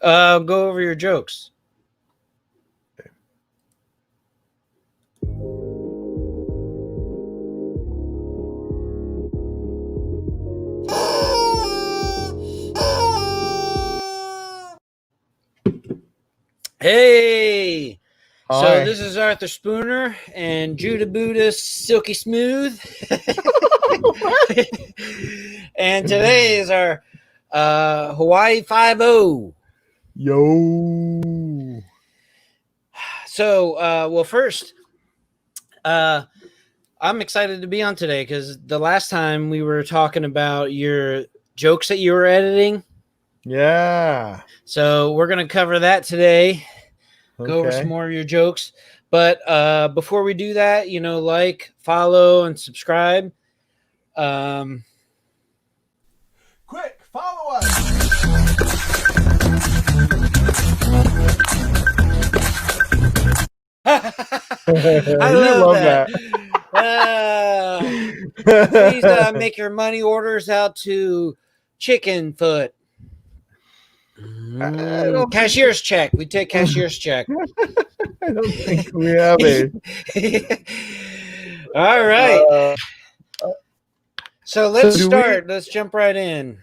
Go over your jokes. Hey! Hi. So this is Arthur Spooner and Judah Buddha Silky Smooth. And today is our Hawaii 5-0. Yo. So, well, first, I'm excited to be on today because the last time we were talking about your jokes that you were editing. Yeah. So we're going to cover that today. Go over some more of your jokes. But before we do that, like, follow, and subscribe. Quick, follow us. I love that. Please make your money orders out to Chicken Foot. Cashier's check. We take cashier's check. I don't think we have a. All right. So let's start. Let's jump right in.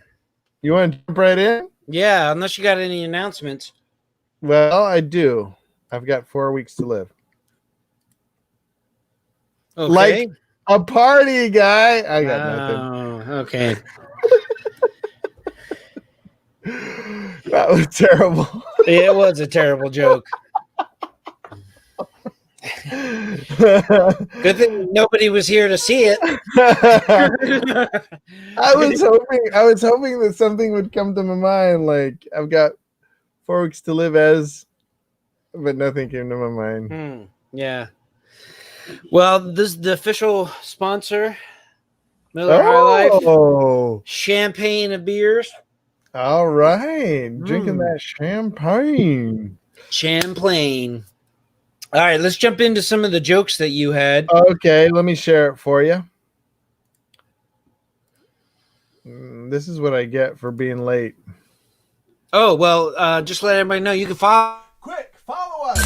You want to jump right in? Yeah, unless you got any announcements. Well, I do. I've got 4 weeks to live. Okay. Like a party guy. I got nothing. Oh, okay. That was terrible. It was a terrible joke. Good thing nobody was here to see it. I was hoping that something would come to my mind, like I've got 4 weeks to live but nothing came to my mind. Yeah. Well, this is the official sponsor, Miller High Life. Champagne of beers. All right. Drinking that champagne. Champlain. All right, let's jump into some of the jokes that you had. Okay, let me share it for you. This is what I get for being late. Oh, well, just let everybody know you can follow. Quick, follow us.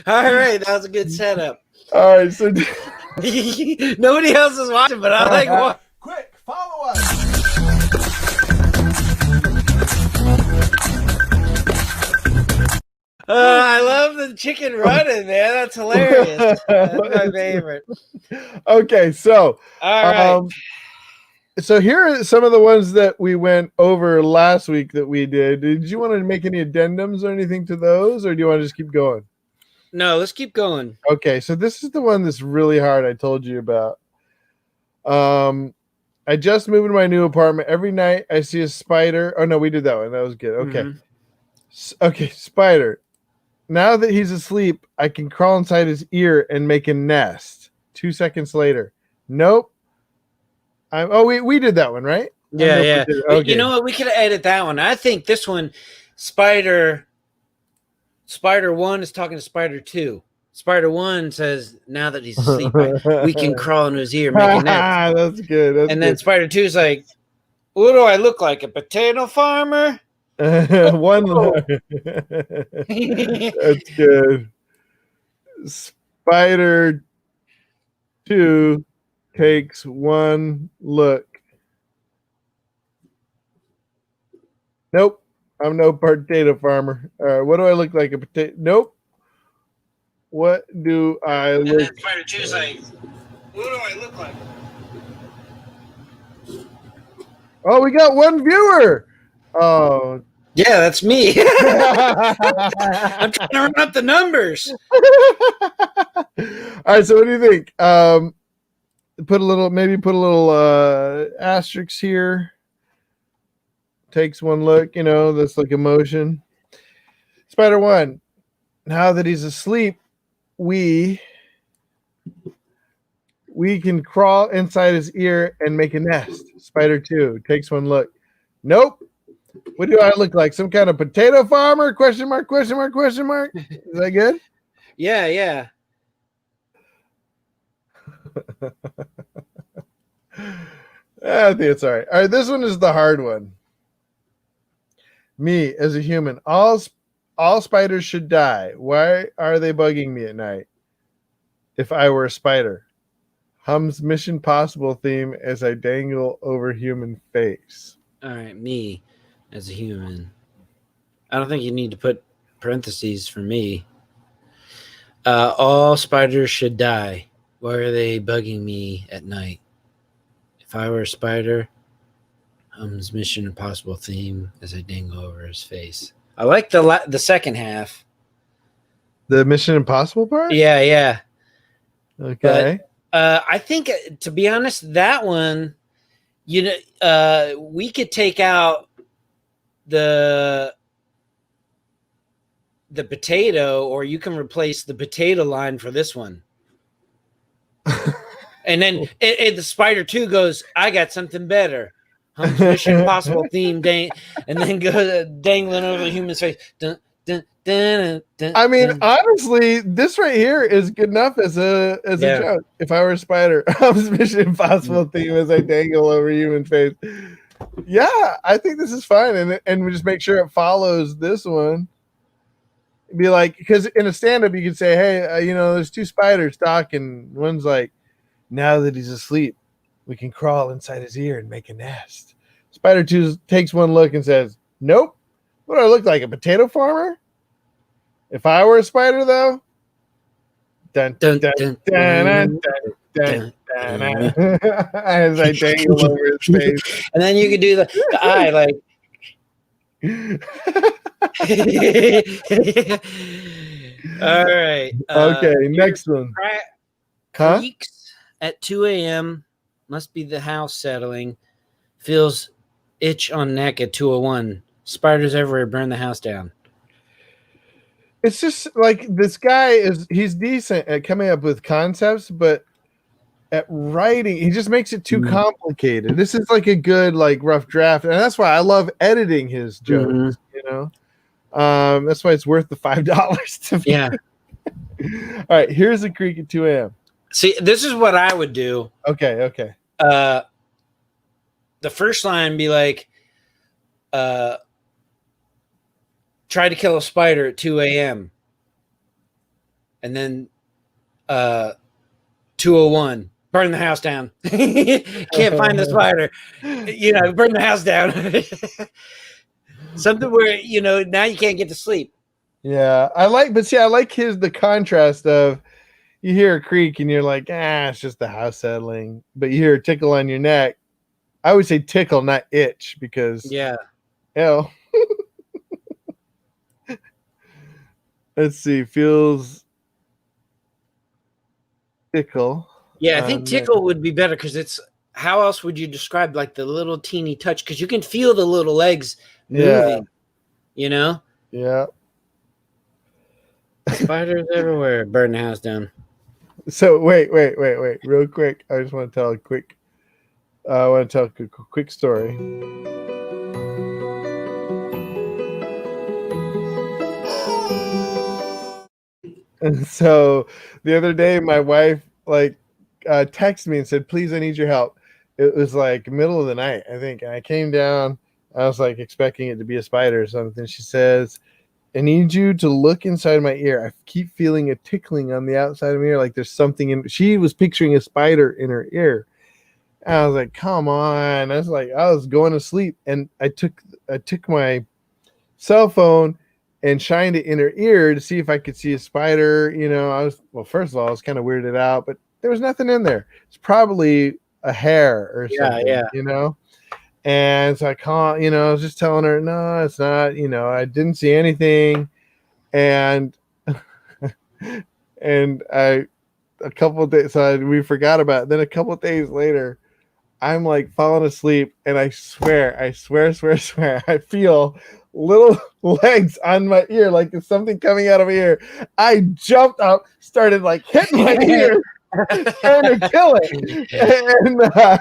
All right, that was a good setup. All right, so nobody else is watching, but I like what. Quick, follow us. I love the chicken running, man. That's hilarious. That's my favorite. Okay, so all right. So here are some of the ones that we went over last week that we did. Did you want to make any addendums or anything to those, or do you want to just keep going? No, let's keep going. Okay, so this is the one that's really hard I told you about. I just moved into my new apartment. Every night I see a spider. Oh, no, we did that one. That was good. Okay. Okay, spider. Now that he's asleep, I can crawl inside his ear and make a nest. 2 seconds later. Nope. We did that one, right? Yeah. Okay. You know what? We could edit that one. I think this one, Spider 1 is talking to Spider 2. Spider 1 says, now that he's asleep, we can crawl into his ear and make a nest. That's good. Then Spider 2 is like, what do I look like? A potato farmer? One. That's good. Spider 2 takes one look. Nope. I'm no potato farmer. What do I look like? A potato? Nope. What do I look? And then Spider 2 is like, what do I look like? Oh, we got one viewer. Oh. Yeah, that's me. I'm trying to run up the numbers. All right, so what do you think? Put a little asterisk here. Takes one look, that's like emotion. Spider 1. Now that he's asleep, we can crawl inside his ear and make a nest. Spider 2 takes one look. Nope. What do I look like? Some kind of potato farmer? Question mark, question mark, question mark. Is that good? Yeah. I think it's all right. All right, this one is the hard one. Me as a human, all spiders should die. Why are they bugging me at night? If I were a spider, hums Mission Possible theme as I dangle over human face. All right, me as a human. I don't think you need to put parentheses for me. All spiders should die. Why are they bugging me at night? If I were a spider, hums Mission Impossible theme as I dangle over his face. I like the second half. The Mission Impossible part? Yeah. Okay. I think, to be honest, that one, we could take out the potato, or you can replace the potato line for this one. And then the Spider 2 goes, I got something better. Hums Mission Impossible theme, and then goes dangling over the human's face. Dun, dun, dun, dun, I mean, dun. honestly, this right here is good enough as a joke. If I were a spider, hums Mission Impossible theme as I dangle over human face. Yeah, I think this is fine, and we just make sure it follows this one. Be like, because in a stand-up you could say, hey, there's two spiders talking. One's like, now that he's asleep, we can crawl inside his ear and make a nest. Spider 2 takes one look and says, nope. What do I look like, a potato farmer? If I were a spider, though, dun dun dun dun dun dun dun dun, as I dangle over his face. And then you could do the eye, like. All right. Okay, next one. Creaks at 2 a.m. Must be the house settling. Feels itch on neck at 2:01. Spiders everywhere. Burn the house down. It's just like this guy he's decent at coming up with concepts, but at writing, he just makes it too complicated. This is like a good, like, rough draft. And that's why I love editing his jokes, That's why it's worth the $5 to me. Yeah. All right, here's a creek at 2 a.m. See, this is what I would do. Okay. The first line be like, try to kill a spider at 2 a.m. And then 2:01, burn the house down. Can't find the spider. Burn the house down. Something where, now you can't get to sleep. Yeah, I like the contrast of, you hear a creak and you're like, it's just the house settling. But you hear a tickle on your neck. I would say tickle, not itch, because ew. Let's see, feels tickle. Yeah, I think tickle would be better, because it's, how else would you describe, like, the little teeny touch? Because you can feel the little legs moving, Yeah. Spiders everywhere. Burn the house down. So wait, real quick. I just want to tell a quick story. And so the other day, my wife texted me and said, please, I need your help. It was like middle of the night, I think. And I came down, I was like expecting it to be a spider or something. She says, I need you to look inside my ear. I keep feeling a tickling on the outside of my ear, like there's something in. She was picturing a spider in her ear. And I was like, come on. I was going to sleep, and I took my cell phone and shined it in her ear to see if I could see a spider. First of all, I was kind of weirded out, but there was nothing in there. It's probably a hair or something, And so I was just telling her, no, it's not, I didn't see anything. And, a couple of days, we forgot about it. Then a couple of days later, I'm like falling asleep, and I swear, I feel little legs on my ear, like there's something coming out of my ear. I jumped up, started like hitting my ear, trying to kill it. And I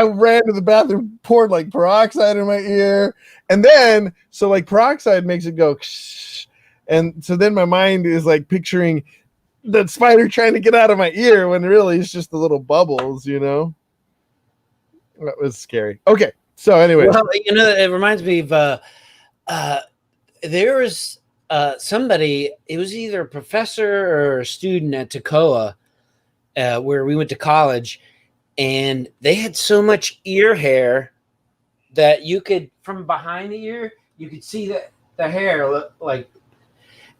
ran to the bathroom, poured like peroxide in my ear. And then, so like peroxide makes it go, shh. And so then my mind is like picturing that spider trying to get out of my ear, when really it's just the little bubbles, That was scary. Okay, so anyway, Well, it reminds me of there was somebody. It was either a professor or a student at Toccoa, where we went to college, and they had so much ear hair that you could, from behind the ear, you could see the hair look like.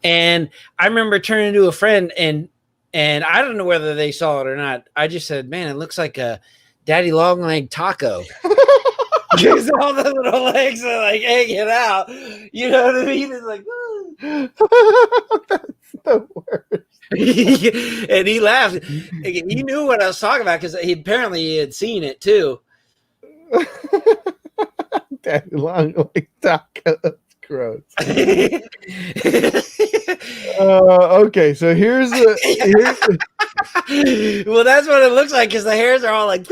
And I remember turning to a friend, and I don't know whether they saw it or not. I just said, "Man, it looks like a daddy long leg taco." Because all the little legs are like hanging out. You know what I mean? It's like, that's the worst. and he laughed. He knew what I was talking about because he had seen it too. Daddy long leg taco. That's gross. Okay, so here's well, that's what it looks like because the hairs are all like.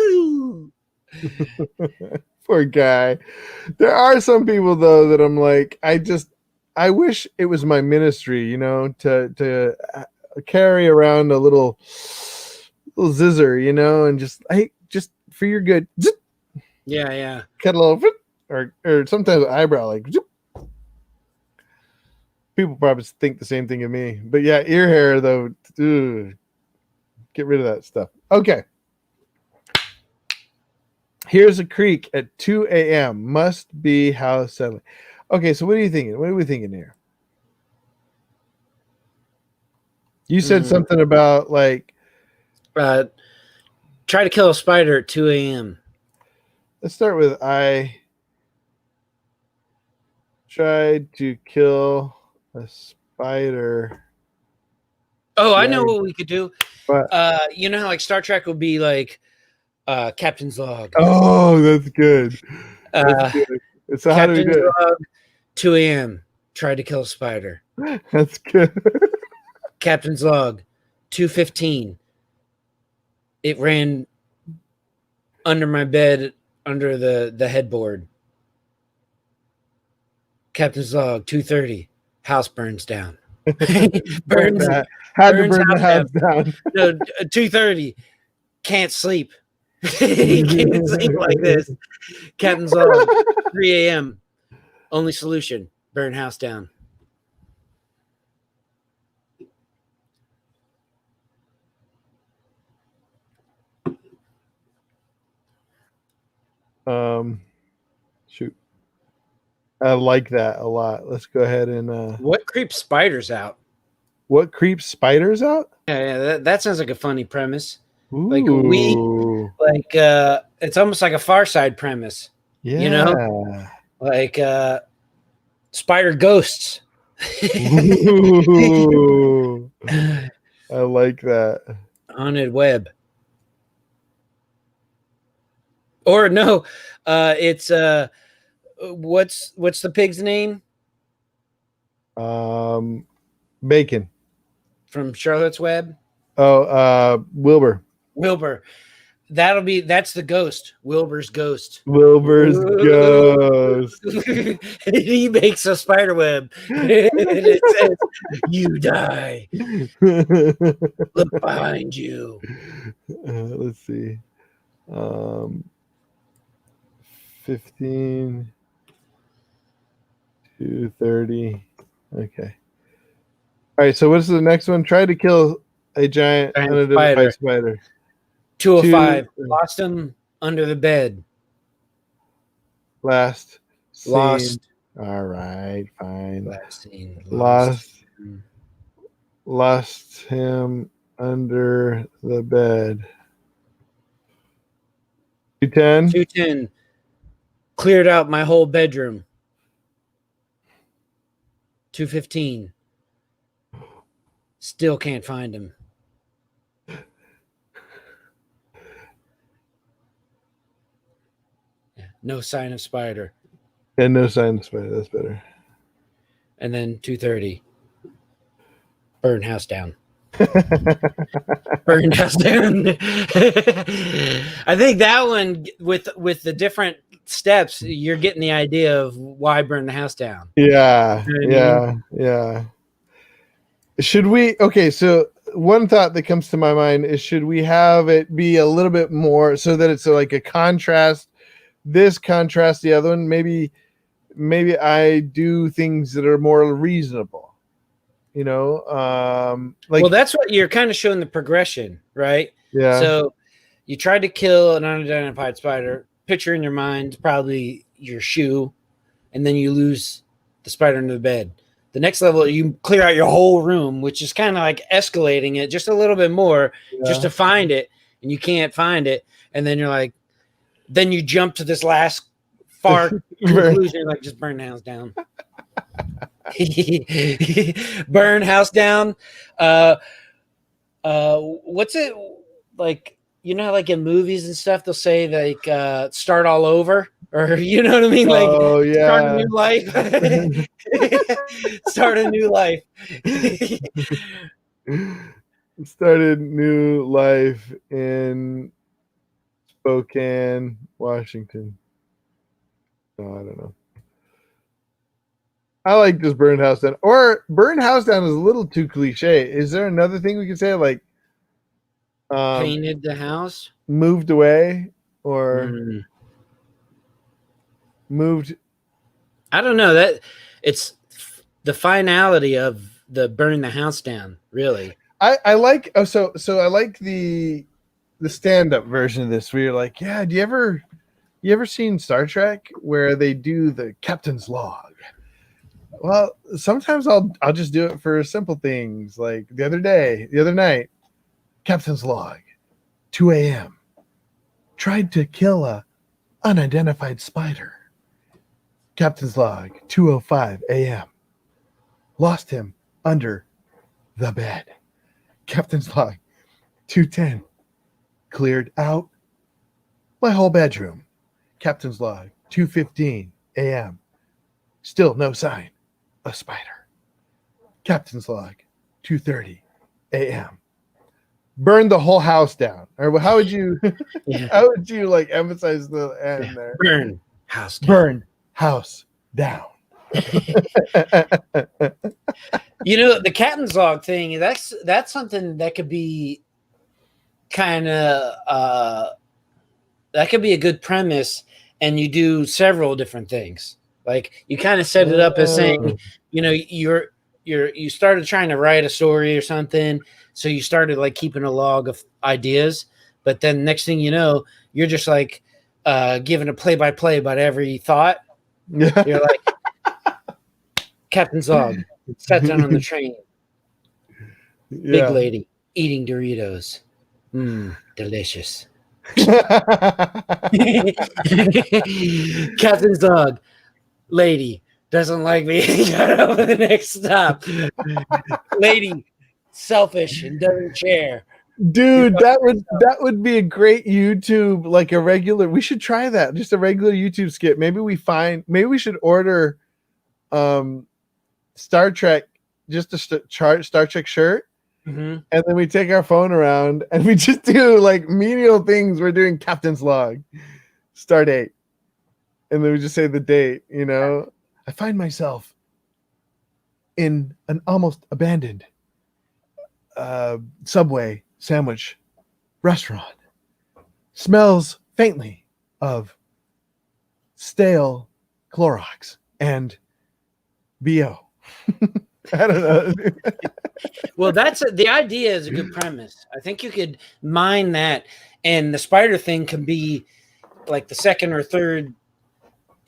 Poor guy. There are some people though that I'm like, I wish it was my ministry, to carry around a little zizzer, and just for your good. Yeah. Cut a little, or sometimes an eyebrow, like. People probably think the same thing of me, but yeah, ear hair though. Get rid of that stuff. Okay. Here's a creak at 2 a.m. Must be house settling. Okay, so what are you thinking? What are we thinking here? You said something about like try to kill a spider at 2 a.m. Let's start with I tried to kill a spider. Oh, I know what we could do. What? You know how like Star Trek would be like Captain's Log. Oh, that's good. That's good. So how do we do it? Log, 2 a.m. Tried to kill a spider. That's good. Captain's Log, 2:15. It ran under my bed, under the headboard. Captain's Log, 2:30. House burns down. burns to burn the house down. No, 2:30. Can't sleep. He can't sleep like this. Captain's Log, 3 a.m. Only solution: burn house down. Shoot. I like that a lot. Let's go ahead and What creeps spiders out? What creeps spiders out? Yeah, that sounds like a funny premise. Ooh. It's almost like a Far Side premise. Yeah. Like spider ghosts. Ooh. I like that. Haunted web. Or no, it's what's the pig's name? Bacon. From Charlotte's Web? Oh, Wilbur. Wilbur. That's the ghost. Wilbur's ghost. Wilbur's ghost. He makes a spider web. And it says, "You die. Look behind you." Let's see. 15 to 30. Okay. All right. So what's the next one? Try to kill a giant unidentified spider. 205. Lost him under the bed. Last. Lost. All right. Fine. Last scene. Lost him under the bed. 210. 210. Cleared out my whole bedroom. 215. Still can't find him. No sign of spider. And no sign of spider. That's better. And then 2:30. Burn house down. Burn house down. I think that one with the different steps, you're getting the idea of why burn the house down. Yeah. Yeah. Should we? Okay, so one thought that comes to my mind is, should we have it be a little bit more so that it's like a contrast this contrasts the other one. Maybe I do things that are more reasonable. You know, like, well, that's what you're kind of showing the progression, right? yeah. So you tried to kill an unidentified spider. Picture in your mind probably your shoe, and then you lose the spider into the bed. The next level, you clear out your whole room, which is kind of like escalating it just a little bit more, just to find it, and you can't find it, and then you're like, then you jump to this last far conclusion, like just burn the house down. Burn house down. What's it like? You know, like in movies and stuff, they'll say like start all over, or you know what I mean? Like, oh yeah, start a new life. Start a new life. Started new life in Spokane, Washington. No, I don't know. I like this burn house down. Or burn house down is a little too cliche. Is there another thing we could say, like painted the house, moved away, or moved? I don't know. That it's the finality of the burn the house down. Really, I like. Oh, so I like the stand-up version of this, where you're like, yeah. Do you ever seen Star Trek where they do the captain's log? Well, sometimes I'll just do it for simple things, like the other night, captain's log, 2 a.m. Tried to kill a unidentified spider. Captain's log, 2:05 a.m. Lost him under the bed. Captain's log, 2:10. Cleared out my whole bedroom. Captain's log, 2:15 a.m. Still no sign. A spider. Captain's log, 2:30 a.m. Burned the whole house down. Or how would you how would you like emphasize the end there? Burn house down. Burn house down. You know, the captain's log thing, that's something that could be kind of that could be a good premise, and you do several different things. Like you kind of set it up as saying, you know, you started trying to write a story or something, so you started like keeping a log of ideas, but then next thing you know, you're just like giving a play-by-play about every thought. You're like, captain's log, sat down on the train. Big lady eating Doritos. Delicious. Captain's dog. Lady doesn't like me. Got over the next stop. Lady selfish and doesn't care. Dude, that would be a great YouTube, like a regular. We should try that. Just a regular YouTube skit. Maybe we should order Star Trek, just a Star Trek shirt. And then we take our phone around and we just do like menial things. We're doing captain's log, start date. And then we just say the date, you know. I find myself in an almost abandoned Subway sandwich restaurant. Smells faintly of stale Clorox and BO. I don't know. Well, the idea is a good premise. I think you could mine that, and the spider thing can be like the second or third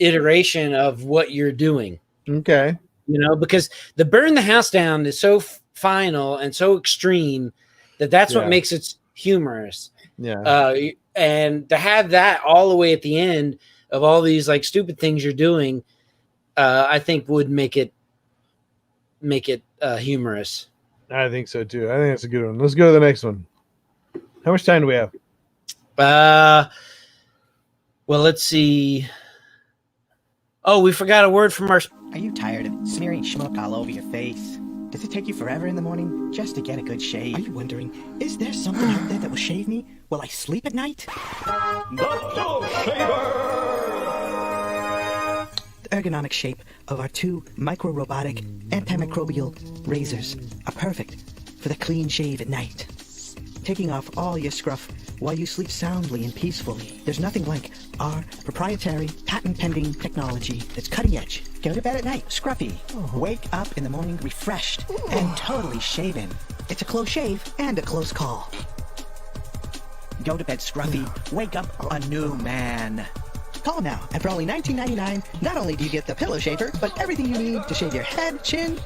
iteration of what you're doing. Okay. You know, because the burn the house down is so final and so extreme that's what makes it humorous. Yeah. And to have that all the way at the end of all these like stupid things you're doing, I think would make it humorous. I think so too. I think that's a good one. Let's go to the next one. How much time do we have? Well, let's see. Oh, we forgot a word from our. Are you tired of smearing schmuck all over your face? Does it take you forever in the morning just to get a good shave? Are you wondering, is there something out there that will shave me? Will I sleep at night? The Soul Shaver! The ergonomic shape of our two micro-robotic antimicrobial razors are perfect for the clean shave at night. taking off all your scruff while you sleep soundly and peacefully. There's nothing like our proprietary, patent-pending technology that's cutting edge. Go to bed at night, scruffy. Wake up in the morning refreshed and totally shaven. It's a close shave and a close call. Go to bed scruffy. Wake up a new man. Call now, and for only $19.99, not only do you get the pillow shaver, but everything you need to shave your head, chin,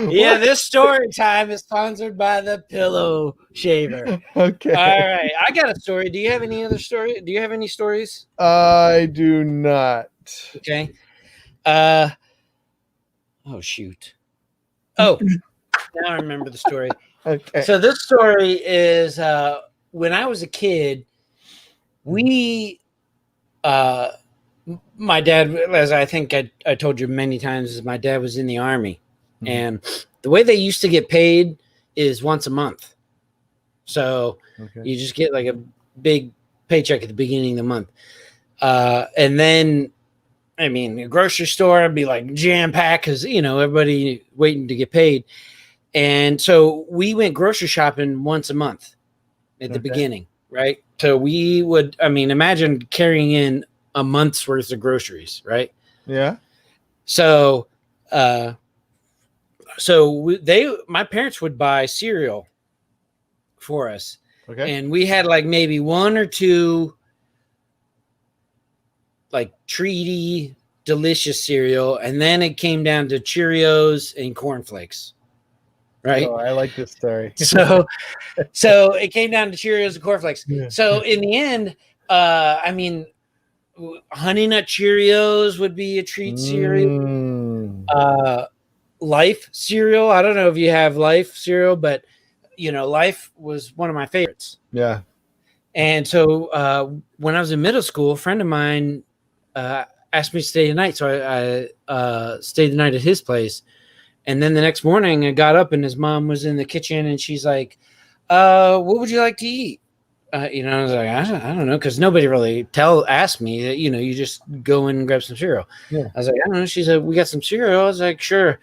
Yeah, this story time is sponsored by the Pillow Shaver. Okay. All right, I got a story. Do you have any other story? Do you have any stories? I do not. Okay. Oh shoot. Oh, now I remember the story. Okay. So this story is when I was a kid, we my dad, as I think I told you many times, is my dad was in the Army. Mhm. And the way they used to get paid is once a month. So Okay. you just get like a big paycheck at the beginning of the month. And then, I mean, the grocery store would be like jam packed because, you know, everybody waiting to get paid. And so we went grocery shopping once a month at the Okay. beginning, right? So we would, I mean, imagine carrying in a month's worth of groceries, right? Yeah. So, my parents would buy cereal for us, Okay. and we had like maybe one or two like treaty delicious cereal, and then it came down to Cheerios and cornflakes, right? Oh, I like this story. So it came down to Cheerios and cornflakes. Yeah. So in the end, I mean, Honey Nut Cheerios would be a treat cereal. Mm. Life cereal. I don't know if you have Life cereal, but you know, Life was one of my favorites. Yeah. And so when I was in middle school, a friend of mine asked me to stay the night. So I stayed the night at his place. And then the next morning I got up and his mom was in the kitchen and she's like, what would you like to eat? You know, I was like, I don't know, because nobody really asked me that, you know, you just go in and grab some cereal. Yeah. I was like, I don't know. She said, we got some cereal. I was like, sure.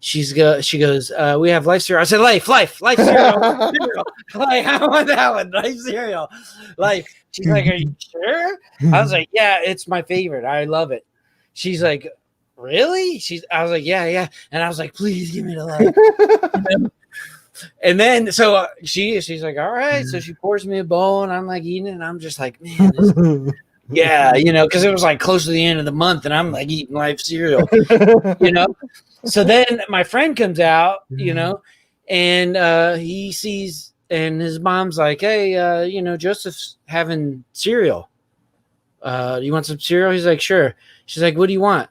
She goes, we have Life cereal. I said, Life cereal. Cereal. Like, I want that one. Life cereal. Life. She's like, are you sure? I was like, yeah, it's my favorite. I love it. She's like, really? I was like, yeah. And I was like, please give me the Life. And then so she's like, all right. So she pours me a bowl and I'm like eating it. And I'm just like, man, yeah, you know, because it was like close to the end of the month and I'm like eating Life cereal, you know. So then my friend comes out, you know, and he sees, and his mom's like, hey, you know, Joseph's having cereal. You want some cereal? He's like, sure. She's like, what do you want?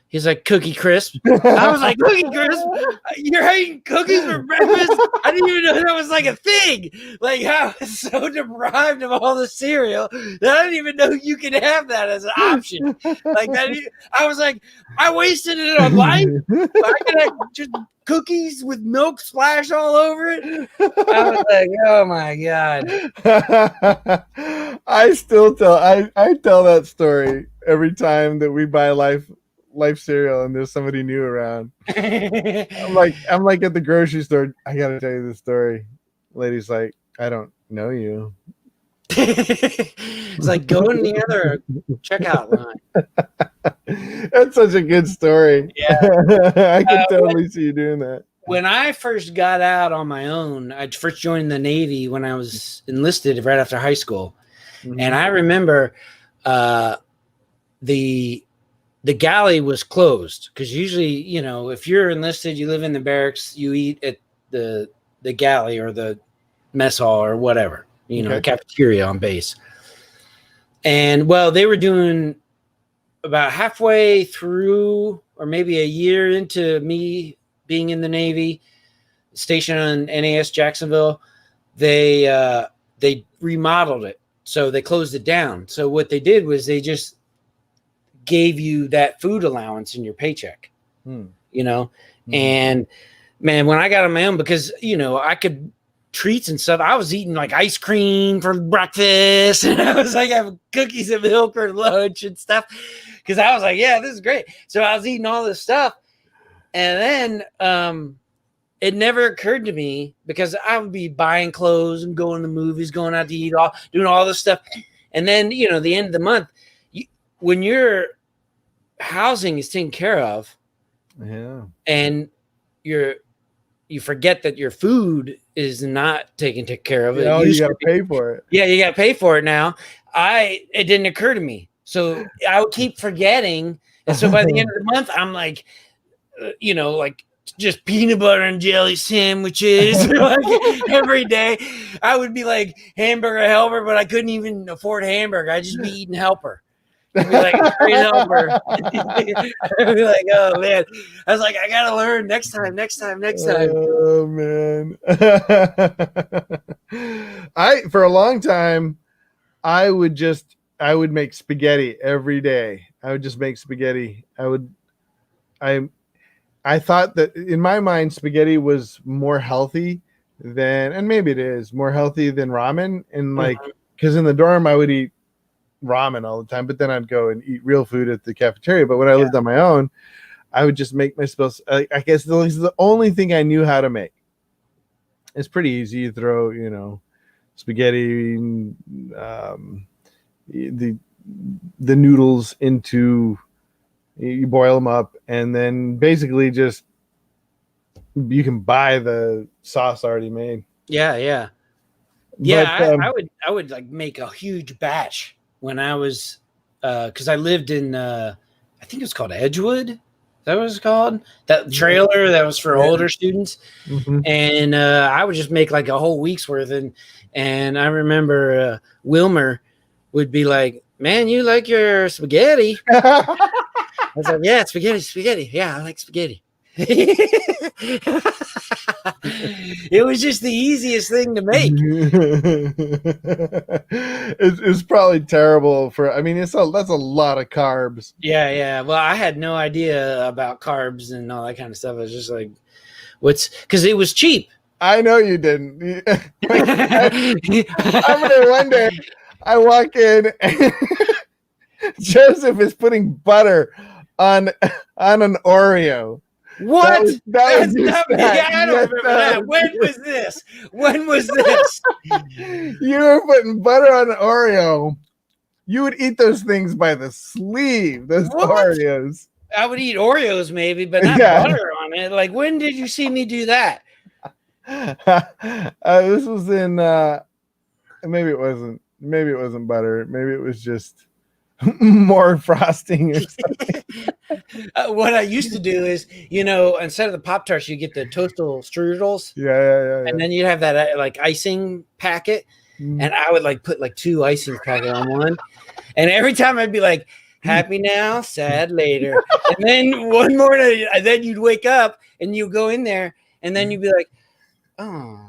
He's like, Cookie Crisp. I was like, Cookie Crisp? You're eating cookies for breakfast? I didn't even know that was like a thing. Like, I was so deprived of all the cereal that I didn't even know you could have that as an option. Like that, I was like, I wasted it on Life. I could have just cookies with milk splashed all over it. I was like, oh my God. I still I tell that story every time that we buy Life cereal and there's somebody new around. I'm like at the grocery store. I gotta tell you this story. Lady's like, I don't know you. It's like go in the other checkout line. That's such a good story. Yeah. I can totally see you doing that. When I first got out on my own, I first joined the Navy when I was enlisted right after high school. Mhm. And I remember the galley was closed because usually, you know, if you're enlisted, you live in the barracks, you eat at the galley or the mess hall or whatever, you know, the cafeteria on base. And well, they were doing about halfway through or maybe a year into me being in the Navy, stationed on NAS Jacksonville, they remodeled it. So they closed it down. So what they did was they just gave you that food allowance in your paycheck, you know? And man, when I got on my own, because, you know, I could treats and stuff. I was eating like ice cream for breakfast, and I was like having cookies and milk for lunch and stuff because I was like, yeah, this is great. So I was eating all this stuff, and then it never occurred to me because I would be buying clothes and going to movies, going out to eat, doing all this stuff, and then the end of the month, when your housing is taken care of, and you forget that your food is not taken care of. You got to pay for it. Yeah, you got to pay for it now. It didn't occur to me. So I would keep forgetting. And so by the end of the month, I'm like, like just peanut butter and jelly sandwiches like every day. I would be like hamburger helper, but I couldn't even afford hamburger. I'd just be eating helper. I'd be like, great helper. I'd be like, oh man. I was like, I gotta learn next time. Oh man. For a long time, I would make spaghetti every day. I would just make spaghetti. I thought that in my mind, spaghetti was more healthy and maybe it is more healthy than ramen. And because in the dorm I would eat ramen all the time, but then I'd go and eat real food at the cafeteria. But when I lived on my own, I would just make myself. I guess this is the only thing I knew how to make. It's pretty easy. You throw, spaghetti, the noodles into. You boil them up, and then basically just you can buy the sauce already made. Yeah. But, I would like make a huge batch when I was because I lived in I think it was called Edgewood. Is that what it's called? That trailer that was for older students. Mm-hmm. And I would just make like a whole week's worth. And I remember Wilmer would be like, man, you like your spaghetti? I was like, yeah, spaghetti. Yeah, I like spaghetti. It was just the easiest thing to make. It's probably terrible that's a lot of carbs. Yeah. Well, I had no idea about carbs and all that kind of stuff. I was just like, because it was cheap. I know you didn't. I remember one day I walk in and Joseph is putting butter on an Oreo. What? I don't remember that. When was this? You were putting butter on an Oreo. You would eat those things by the sleeve, those Oreos. I would eat Oreos maybe, but not butter on it. Like, when did you see me do that? This was in maybe it wasn't butter. Maybe it was just more frosting or something. What I used to do is, instead of the Pop-Tarts, you get the Toastal Strudels. Yeah. And then you'd have that like icing packet. And I would like put like 2 icing packets on one. And every time I'd be like, happy now, sad later. And then one morning, then you'd wake up and you go in there and then you'd be like, oh,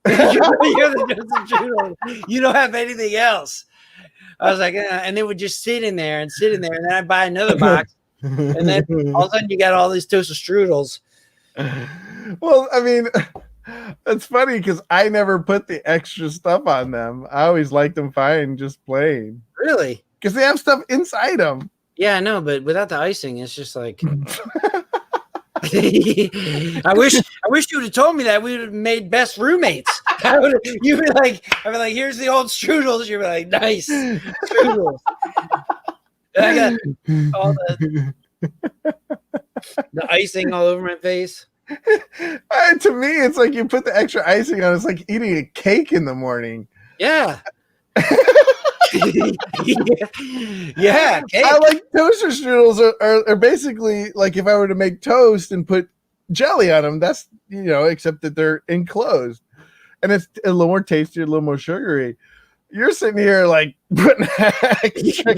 you're the Toastal Strudel. You don't have anything else. I was like, and they would just sit in there, and then I'd buy another box, and then all of a sudden you got all these Toastal Strudels. Well, it's funny because I never put the extra stuff on them. I always liked them fine, just plain. Really? Because they have stuff inside them. Yeah, I know, but without the icing, it's just like. I wish you would have told me that. We would have made best roommates. You'd be like, I'd be like, here's the old strudels. You'd be like, nice strudels. And I got all the icing all over my face. To me, it's like you put the extra icing on. It's like eating a cake in the morning. Yeah. Yeah, cake. I like toaster strudels are basically like if I were to make toast and put jelly on them. That's except that they're enclosed, and it's a little more tasty, a little more sugary. You're sitting here like putting extra.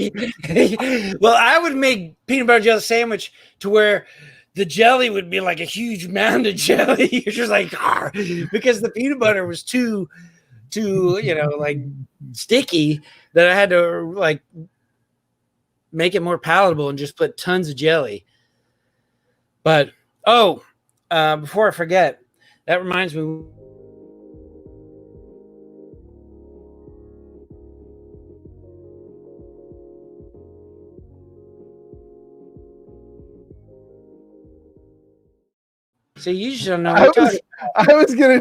Well, I would make peanut butter jelly sandwich to where the jelly would be like a huge mound of jelly. You're just like, because the peanut butter was too like sticky that I had to like make it more palatable and just put tons of jelly. But before I forget, that reminds me, So you just don't know I what you're was, talking I was gonna